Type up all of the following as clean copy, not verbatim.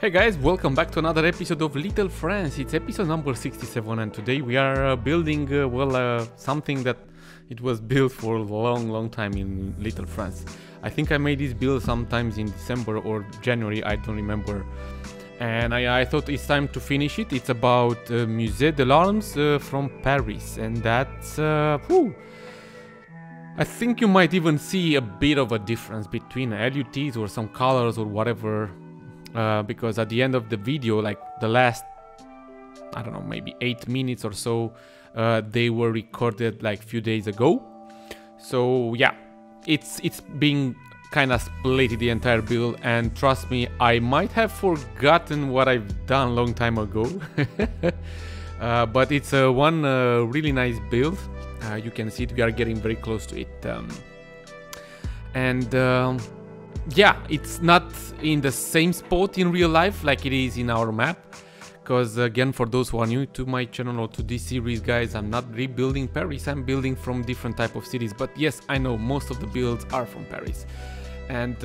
Hey guys, welcome back to another episode of Little France. It's episode number 67 and today we are building, something that it was built for a long time in Little France. I think I made this build sometimes in December or January, I don't remember. And I thought it's time to finish it. It's about Musée de l'Armes from Paris, and that's... I think you might even see a bit of a difference between LUTs or some colors or whatever. Because at the end of the video, like the last, I don't know, maybe 8 minutes or so, they were recorded like a few days ago. So yeah, it's being kind of split the entire build, and trust me, I might have forgotten what I've done a long time ago. But it's one really nice build. You can see it, we are getting very close to it. Yeah, it's not in the same spot in real life like it is in our map, because again, for those who are new to my channel or to this series, guys, I'm not rebuilding Paris, I'm building from different type of cities. But yes, I know most of the builds are from Paris, and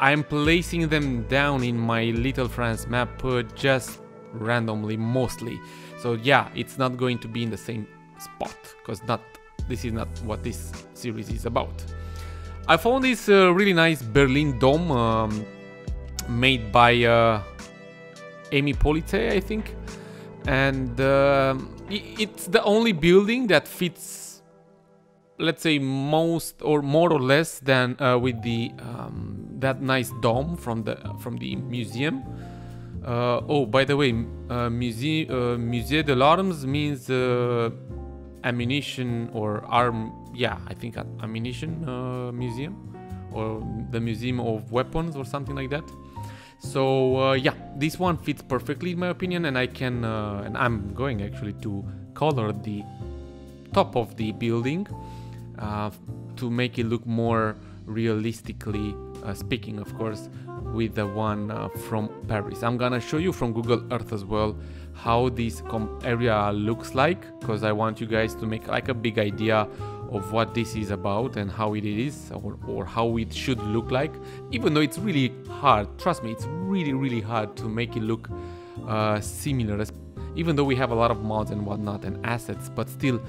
I'm placing them down in my Little France map just randomly, mostly. So yeah, it's not going to be in the same spot, because this is not what this series is about. I found this really nice Berlin dome made by 𝐒𝐿𝐼, I think, and it's the only building that fits, let's say, most or more or less than with the that nice dome from the museum. Oh, by the way, Musée de l'Armes means ammunition or arm. Yeah, I think ammunition museum, or the museum of weapons or something like that. So yeah, this one fits perfectly in my opinion, and I can and I'm going actually to color the top of the building to make it look more realistically speaking, of course, with the one from Paris. I'm gonna show you from Google Earth as well how this area looks like, because I want you guys to make like a big idea of what this is about and how it is, or how it should look like. Even though it's really hard, trust me, it's really hard to make it look similar, even though we have a lot of mods and whatnot and assets, but still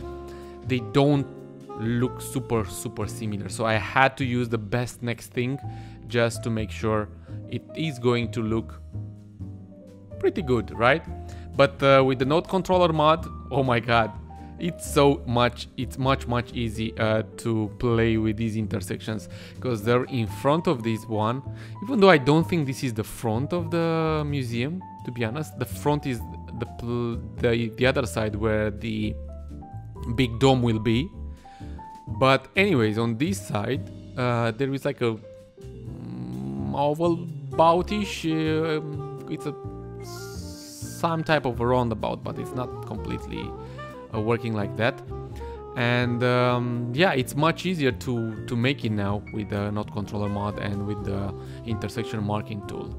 they don't look super similar. So I had to use the best next thing just to make sure it is going to look pretty good, right? But with the node controller mod, oh my god, it's much easy to play with these intersections, because they're in front of this one. Even though I don't think this is the front of the museum, to be honest. The front is the other side where the big dome will be. But anyways, on this side there is like a oval boutish, it's some type of a roundabout, but it's not completely working like that. And yeah, it's much easier to make it now with the node controller mod and with the intersection marking tool.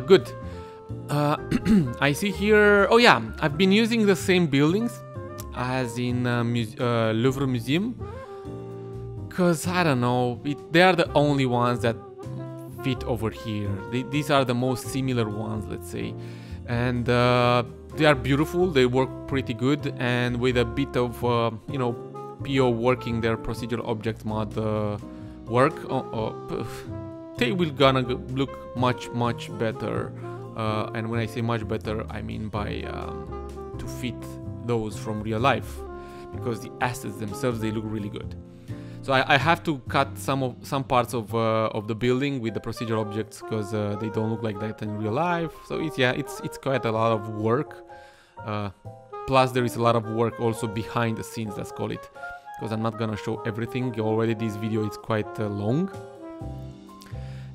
Good. I see here, oh yeah, I've been using the same buildings as in Louvre Museum, because I don't know, they are the only ones that fit over here. These are the most similar ones, let's say, and they are beautiful, they work pretty good, and with a bit of you know, PO working their procedural objects mod work, they will gonna look much better. And when I say much better, I mean by to fit those from real life, because the assets themselves, they look really good. So I have to cut some parts of the building with the procedural objects, because they don't look like that in real life. So it's quite a lot of work. Plus there is a lot of work also behind the scenes, let's call it, because I'm not gonna show everything. Already this video is quite long,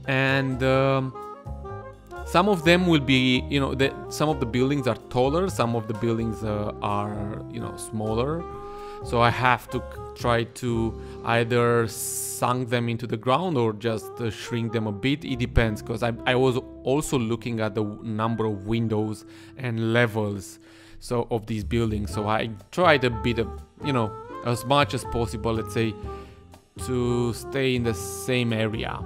and some of them will be, you know, some of the buildings are taller, some of the buildings are, you know, smaller. So I have to try to either sink them into the ground or just shrink them a bit. It depends, because I was also looking at the number of windows and levels of these buildings. So I tried a bit of, you know, as much as possible, let's say, to stay in the same area.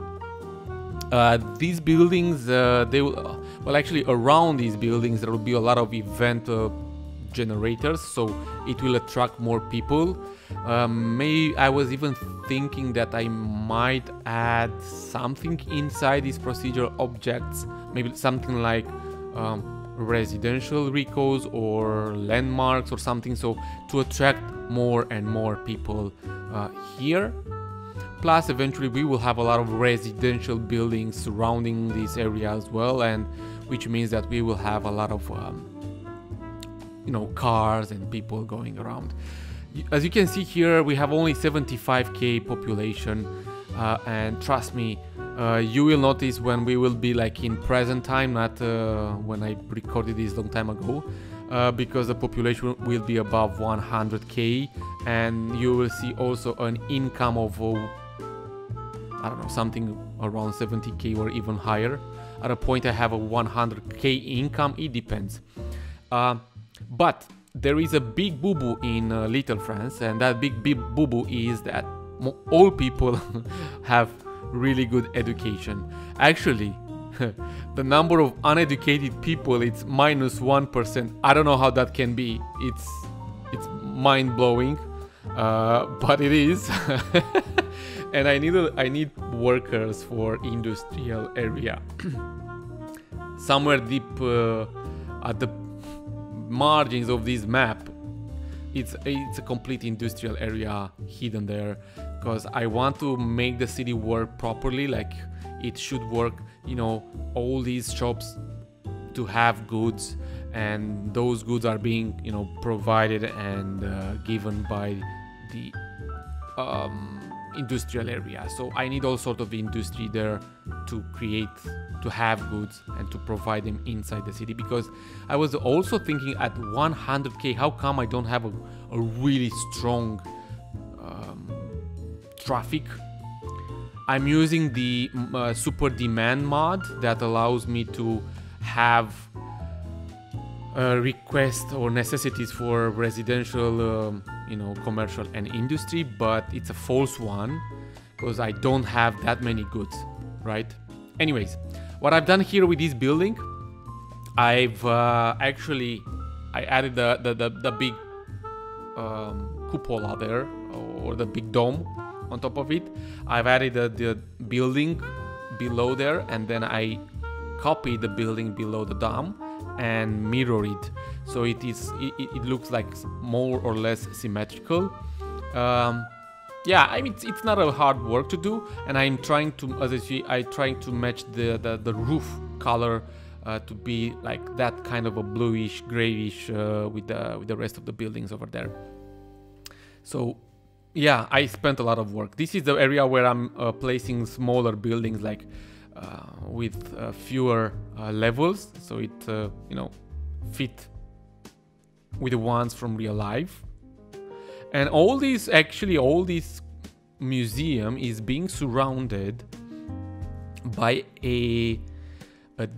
These buildings, they will, well, actually around these buildings there will be a lot of event generators, so it will attract more people. Maybe I was even thinking that I might add something inside these procedural objects, maybe something like residential recos or landmarks or something, so to attract more and more people here. Plus eventually we will have a lot of residential buildings surrounding this area as well, and which means that we will have a lot of you know, cars and people going around. As you can see here, we have only 75k population, and trust me, you will notice when we will be like in present time, not when I recorded this long time ago, because the population will be above 100k, and you will see also an income of I don't know, something around 70k or even higher. At a point I have a 100k income, it depends. But there is a big boo-boo in Little France, and that big boo-boo is that all people have really good education. Actually, the number of uneducated people, it's -1%. I don't know how that can be. It's mind-blowing, but it is. And I need workers for industrial area. Somewhere deep at the margins of this map, it's a complete industrial area hidden there, because I want to make the city work properly, like it should work, you know, all these shops to have goods, and those goods are being, you know, provided and given by the industrial area. So I need all sort of industry there to have goods and to provide them inside the city, because I was also thinking at 100k, how come I don't have a really strong traffic? I'm using the super demand mod that allows me to have requests or necessities for residential, you know, commercial and industry, but it's a false one because I don't have that many goods, right? Anyways, what I've done here with this building, I've actually added the big cupola there, or the big dome on top of it. I've added the building below there, and then I copied the building below the dome and mirror it, so it looks like more or less symmetrical. Yeah, I mean, it's not a hard work to do, and I'm trying to, as I see, trying to match the roof color to be like that kind of a bluish, grayish with the rest of the buildings over there. So yeah, I spent a lot of work. This is the area where I'm placing smaller buildings, like with fewer levels, so it you know, fit with the ones from real life. And all this museum is being surrounded by a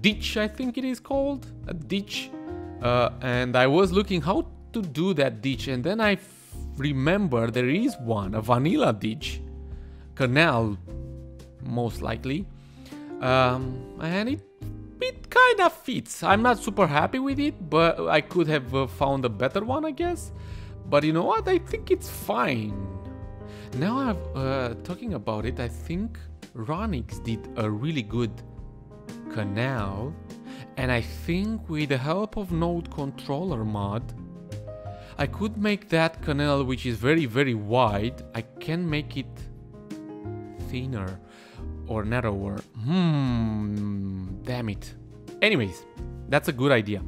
ditch, I think it is called a ditch, and I was looking how to do that ditch, and then I remember there is one, a vanilla ditch canal most likely, and it kind of fits. I'm not super happy with it, but I could have found a better one, I guess. But you know what, I think it's fine. Now I'm talking about it, I think 𝐅𝐻𝐋 did a really good canal, and I think with the help of node controller mod I could make that canal, which is very, very wide, I can make it thinner or narrower. Damn it. Anyways, that's a good idea.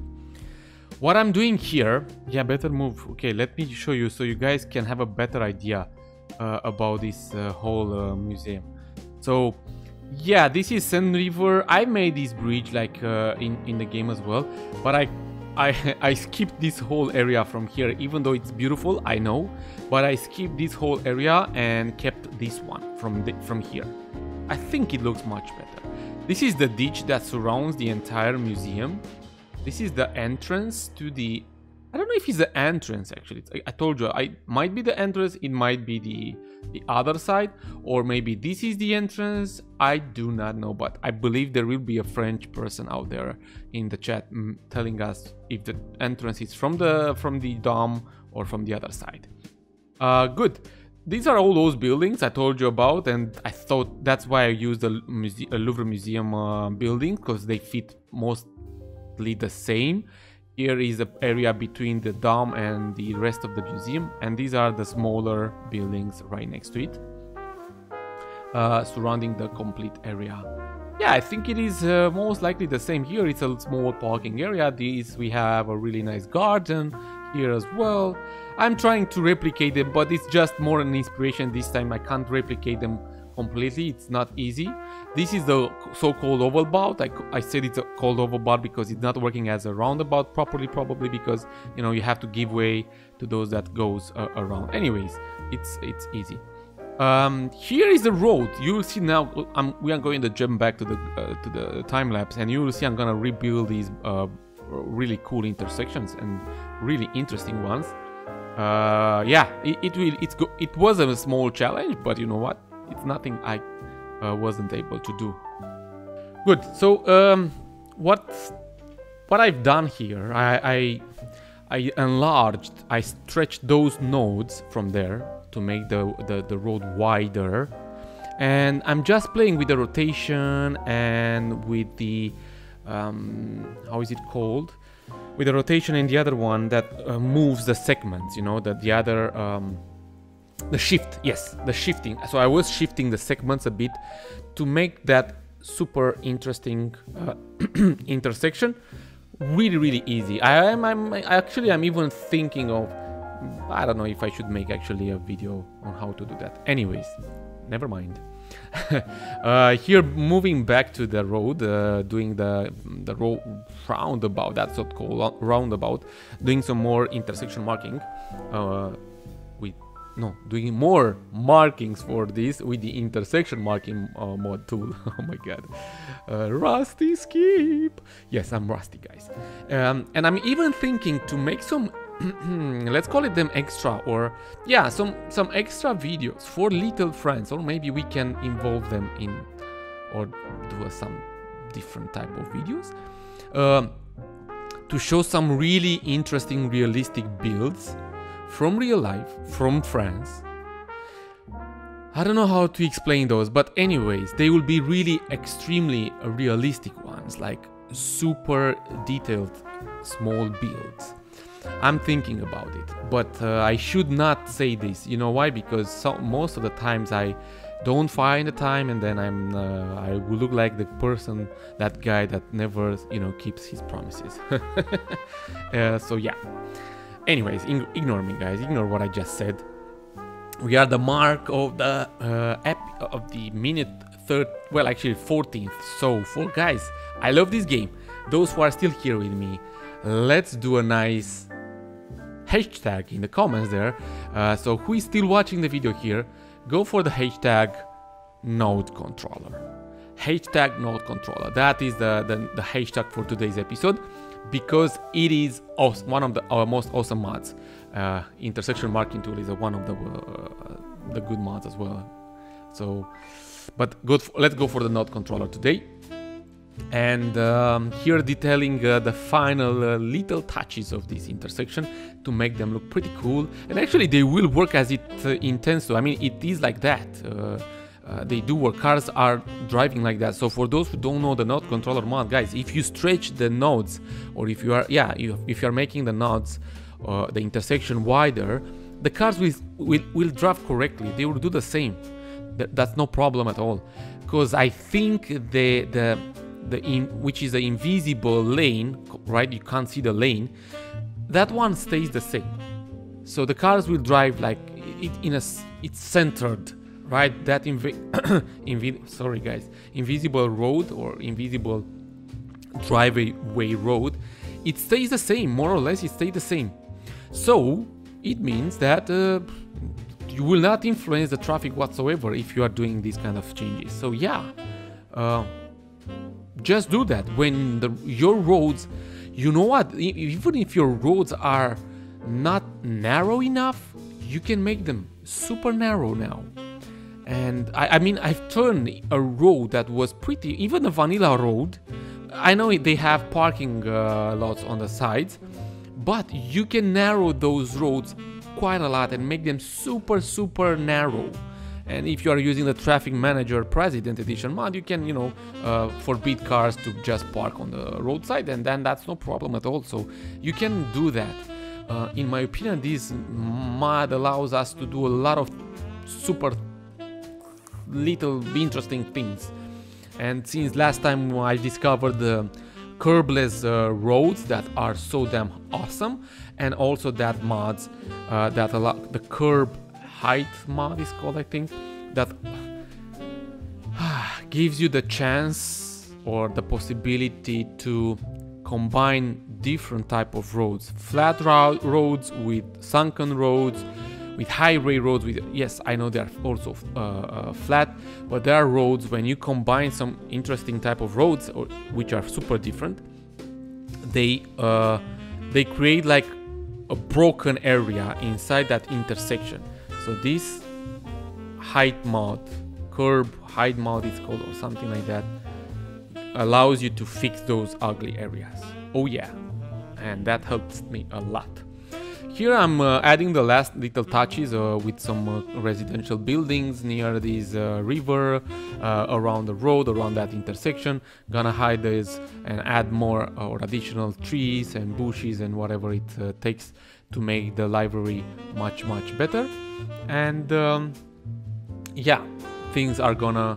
What I'm doing here, yeah, better move. Okay, let me show you so you guys can have a better idea about this whole museum. So yeah, this is Seine River. I made this bridge like in the game as well, but I skipped this whole area from here, even though it's beautiful, I know, but I skipped this whole area and kept this one from here. I think it looks much better. This is the ditch that surrounds the entire museum. This is the entrance to the I don't know if it's the entrance actually. I told you, I might be the entrance, it might be the other side, or maybe this is the entrance. I do not know, but I believe there will be a French person out there in the chat telling us if the entrance is from the dome or from the other side. Good. These are all those buildings I told you about, and I thought that's why I used the Louvre Museum building, because they fit mostly the same. Here is the area between the dome and the rest of the museum, and these are the smaller buildings right next to it, surrounding the complete area. Yeah, I think it is most likely the same. Here it's a small parking area. We have a really nice garden here as well. I'm trying to replicate them, but it's just more an inspiration this time. I can't replicate them completely, it's not easy. This is the so-called oval-bout. I said it's a called oval-bout because it's not working as a roundabout properly, probably because, you know, you have to give way to those that goes around. Anyways, it's easy. Here is the road. You will see now. We are going to jump back to the time lapse, and you will see I'm gonna rebuild these really cool intersections and really interesting ones. Yeah, it was a small challenge, but you know what? It's nothing I wasn't able to do. Good. So what I've done here, I enlarged, I stretched those nodes from there to make the road wider, and I'm just playing with the rotation and with the how is it called? With the rotation and the other one that moves the segments, you know, that the other the shift, yes, the shifting. So I was shifting the segments a bit to make that super interesting intersection really easy. I'm even thinking of, I don't know if I should make actually a video on how to do that. Anyways, never mind. Here, moving back to the road, doing the road roundabout, that's what called roundabout, doing some more intersection marking, doing more markings for this with the intersection marking mod tool. Oh my god, rusty skip. Yes, I'm rusty, guys. And I'm even thinking to make some let's call it them extra, or yeah, some extra videos for little friends, or maybe we can involve them in or do some different type of videos to show some really interesting realistic builds from real life, from France. I don't know how to explain those, but anyways, they will be really extremely realistic ones, like super detailed small builds. I'm thinking about it, but I should not say this. You know why? Because most of the times I don't find the time, and then I will look like the person, that guy that never, you know, keeps his promises. So yeah. Anyways, ignore me, guys. Ignore what I just said. We are the mark of the minute third. Well, actually 14th. So for guys, I love this game. Those who are still here with me, let's do a nice hashtag in the comments there. So who is still watching the video here, go for the hashtag node controller. Hashtag node controller. That is the hashtag for today's episode, because it is one of our most awesome mods. Intersection marking tool is one of the good mods as well. So, but let's go for the node controller today. And here detailing the final little touches of this intersection to make them look pretty cool. And actually they will work as it intends to. I mean, it is like that. They do work. Cars are driving like that. So for those who don't know the node controller mod, guys, if you stretch the nodes, or if you are if you are making the nodes the intersection wider, the cars will drive correctly. They will do the same. That's no problem at all. Because I think which is the invisible lane, right? You can't see the lane. That one stays the same. So the cars will drive like it's centered, right? That sorry guys, invisible road or invisible driveway road, it stays the same, more or less. It stays the same. So it means that you will not influence the traffic whatsoever if you are doing these kind of changes. So yeah. Just do that when your roads, you know what, even if your roads are not narrow enough, you can make them super narrow now. And I mean, I've turned a road that was pretty, even a vanilla road, I know they have parking lots on the sides, but you can narrow those roads quite a lot and make them super narrow. And if you are using the Traffic Manager President Edition mod, you can, you know, forbid cars to just park on the roadside, and then that's no problem at all. So you can do that. In my opinion, this mod allows us to do a lot of super little interesting things. And since last time I discovered the curbless roads that are so damn awesome, and also that mods that allow the curb height mod is called, I think, that gives you the chance or the possibility to combine different type of roads, flat roads with sunken roads, with highway roads. With, yes, I know they are also flat, but there are roads when you combine some interesting type of roads, or which are super different, they create like a broken area inside that intersection. So this height mod, curb height mod it's called, or something like that, allows you to fix those ugly areas. Oh yeah, and that helps me a lot. Here I'm adding the last little touches with some residential buildings near this river, around the road, around that intersection. Gonna hide this and add more or additional trees and bushes and whatever it takes to make the library much better. And yeah, things are gonna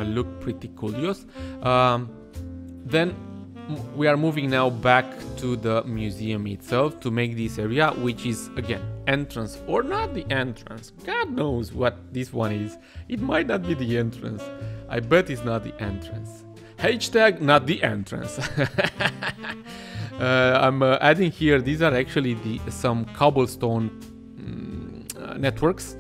look pretty cool. Yes. Then we are moving now back to the museum itself to make this area, which is again entrance or not the entrance. God knows what this one is. It might not be the entrance. I bet it's not the entrance. Hashtag not the entrance. I'm adding here, these are actually some cobblestone networks.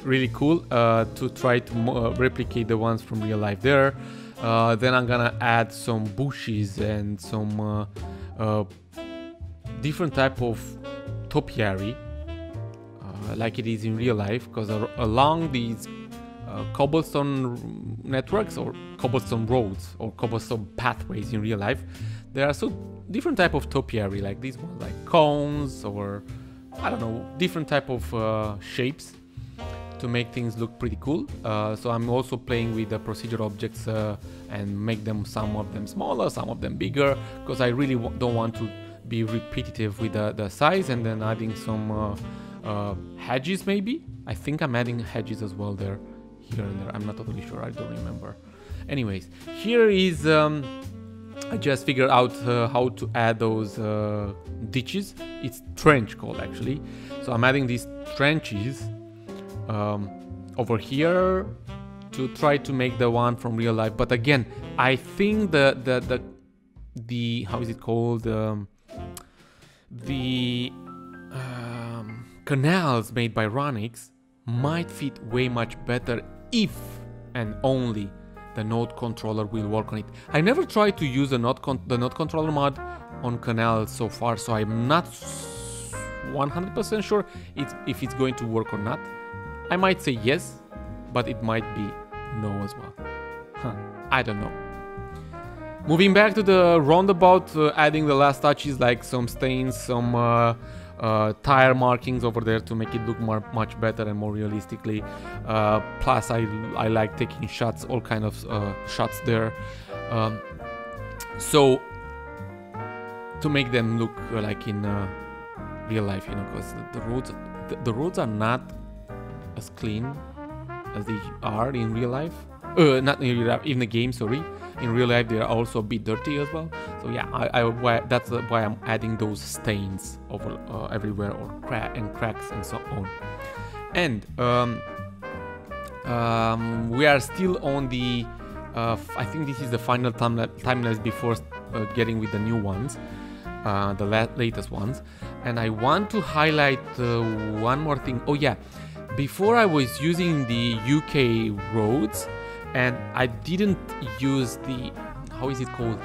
Really cool to try to replicate the ones from real life there. Then I'm gonna add some bushes and some different type of topiary, like it is in real life, because along these cobblestone networks or cobblestone roads or cobblestone pathways in real life, there are so different type of topiary, like these ones, like cones, or I don't know, different type of shapes to make things look pretty cool. So I'm also playing with the procedure objects and make them, some of them smaller, some of them bigger, because I really don't want to be repetitive with the size. And then adding some hedges maybe. I think I'm adding hedges as well there, here and there. I'm not totally sure, I don't remember. Anyways, here is I just figured out how to add those ditches. It's trench called actually. So I'm adding these trenches over here to try to make the one from real life. But again, I think the how is it called, the canals made by 𝐅𝐋𝐿 might fit way much better if and only the node controller will work on it. I never tried to use the node controller mod on canals so far, so I'm not 100% sure if it's going to work or not. I might say yes, but it might be no as well. I don't know. Moving back to the roundabout, adding the last touches like some stains, some tire markings over there to make it look much better and more realistically. Plus I like taking shots, all kind of shots there. So to make them look like in real life, you know, because the roads are not as clean as they are in real life. Not in real life, in the game, sorry. In real life, they are also a bit dirty as well. So yeah, that's why I'm adding those stains over everywhere, or cracks and so on. And we are still on the. I think this is the final timelapse before getting with the new ones, the latest ones. And I want to highlight one more thing. Oh yeah. Before I was using the UK roads, and I didn't use the, how is it called,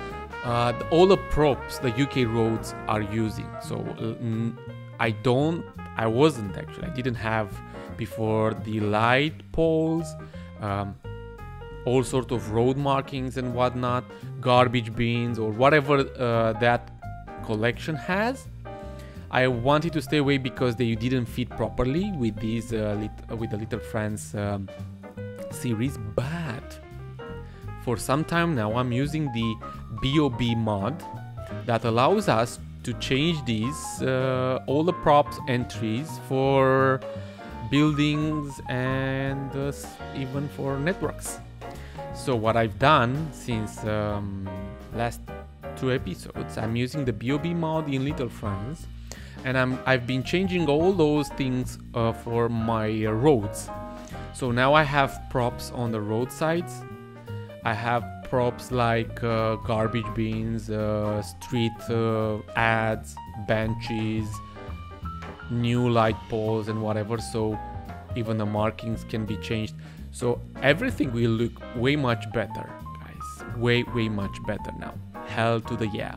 all the props the UK roads are using. So I wasn't actually, I didn't have before the light poles, all sort of road markings and whatnot, garbage bins or whatever that collection has. I wanted to stay away because they didn't fit properly with these with the Little Friends series, but for some time now I'm using the BOB mod that allows us to change these all the props entries for buildings and even for networks. So what I've done since last 2 episodes, I'm using the BOB mod in Little Friends, and I've been changing all those things for my roads. So now I have props on the roadsides. I have props like garbage bins, street ads, benches, new light poles and whatever, so even the markings can be changed. So everything will look way much better, guys. Way much better now. Hell to the yeah.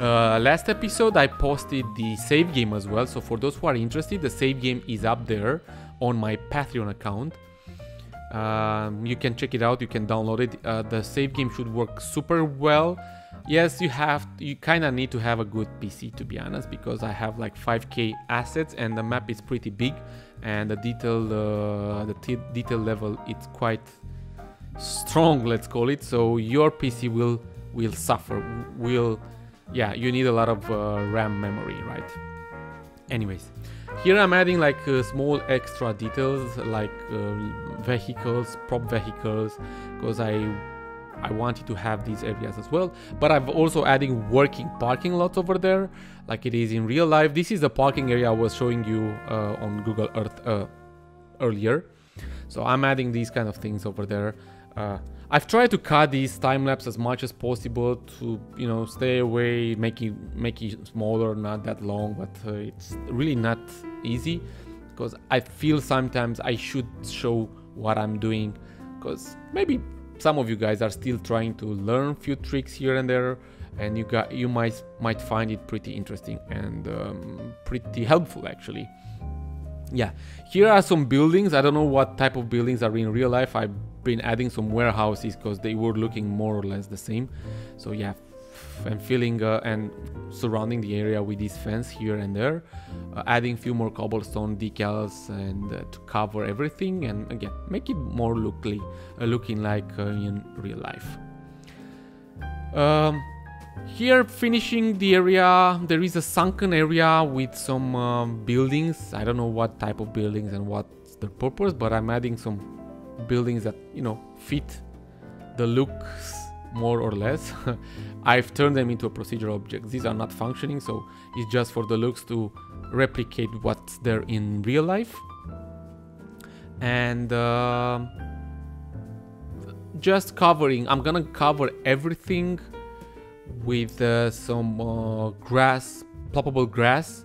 Last episode I posted the save game as well, so for those who are interested, the save game is up there on my Patreon account. You can check it out, you can download it. The save game should work super well. Yes, you kind of need to have a good PC, to be honest, because I have like 5K assets and the map is pretty big, and the detail level, it's quite strong, let's call it. So your PC will suffer. Yeah, you need a lot of RAM memory, right? Anyways, here I'm adding like small extra details like vehicles, prop vehicles, because I wanted to have these areas as well. But I'm also adding working parking lots over there, like it is in real life. This is the parking area I was showing you on Google Earth earlier. So I'm adding these kind of things over there. I've tried to cut these time lapse as much as possible to, you know, stay away, make it smaller, not that long, but it's really not easy, because I feel sometimes I should show what I'm doing, because maybe some of you guys are still trying to learn a few tricks here and there, and you might find it pretty interesting and pretty helpful actually. Yeah, here are some buildings. I don't know what type of buildings are in real life. I've been adding some warehouses because they were looking more or less the same. So yeah, I'm filling and surrounding the area with this fence here and there, adding a few more cobblestone decals and to cover everything, and again make it more looking like in real life. Here, finishing the area, there is a sunken area with some buildings. I don't know what type of buildings and what's the purpose, but I'm adding some buildings that, you know, fit the looks more or less. I've turned them into a procedural object. These are not functioning, so it's just for the looks to replicate what's there in real life. And just covering, I'm gonna cover everything with some grass, ploppable grass,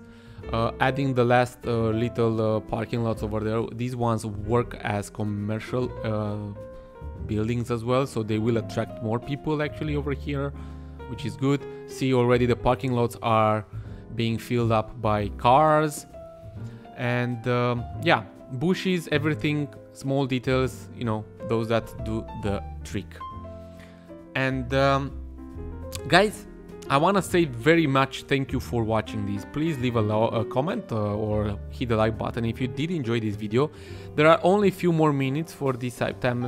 adding the last little parking lots over there. These ones work as commercial buildings as well, so they will attract more people actually over here, which is good. See, already the parking lots are being filled up by cars, and yeah, bushes, everything, small details, you know, those that do the trick. And guys, I want to say very much thank you for watching this. Please leave a comment or hit the like button if you did enjoy this video. There are only a few more minutes for this time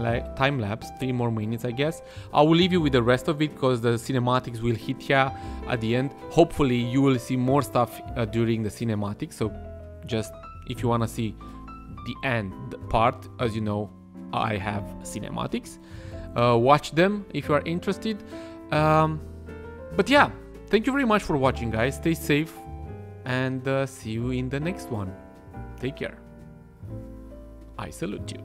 lapse, 3 more minutes I guess. I will leave you with the rest of it because the cinematics will hit here at the end. Hopefully you will see more stuff during the cinematics, so just if you want to see the end part, as you know, I have cinematics. Watch them if you are interested. But yeah, thank you very much for watching, guys. Stay safe and see you in the next one. Take care. I salute you.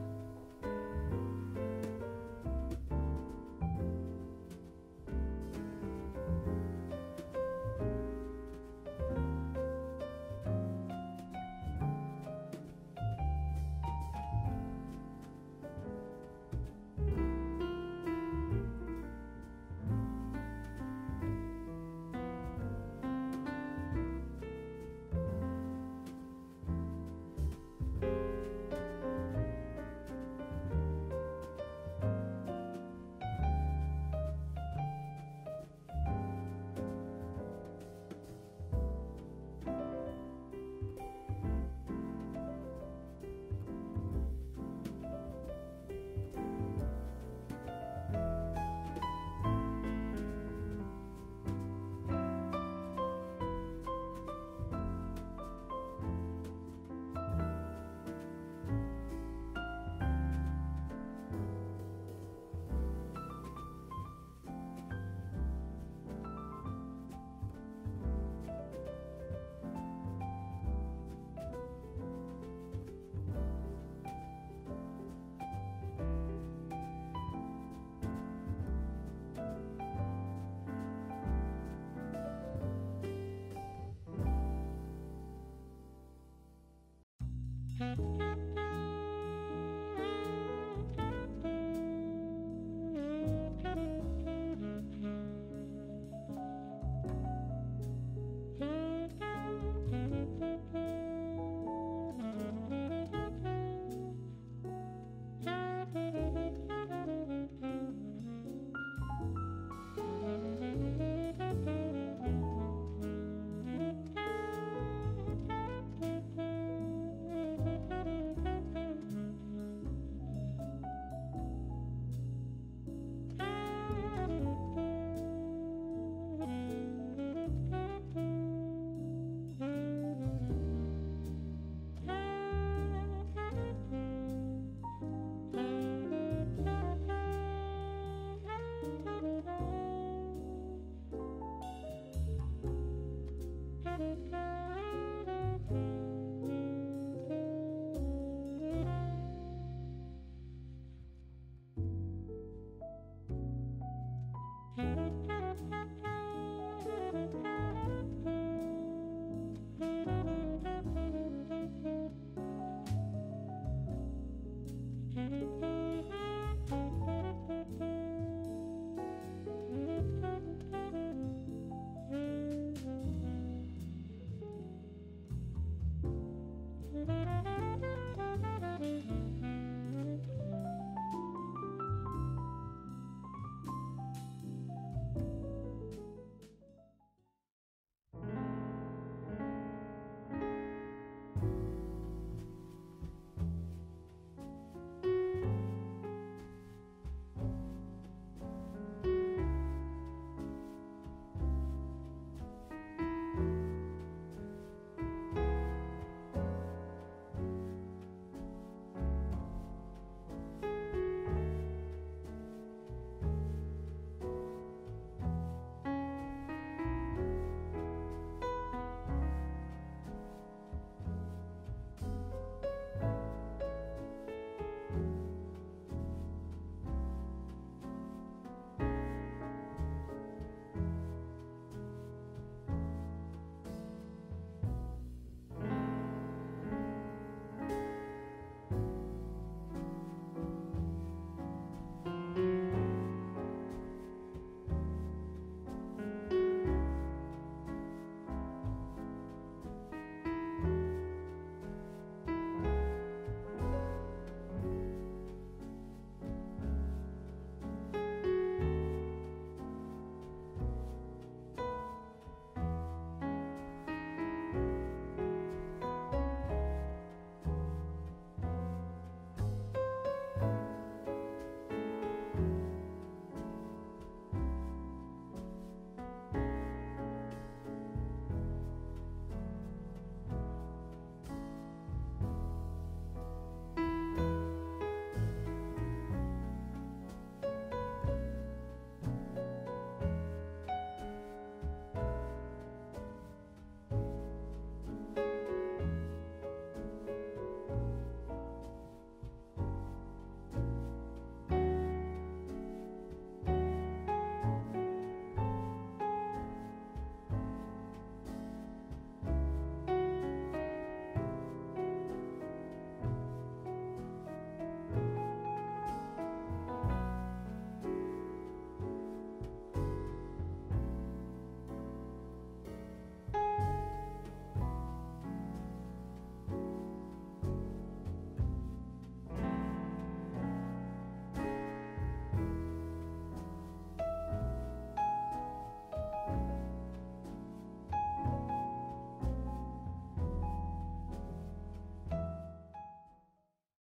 𝐶𝐶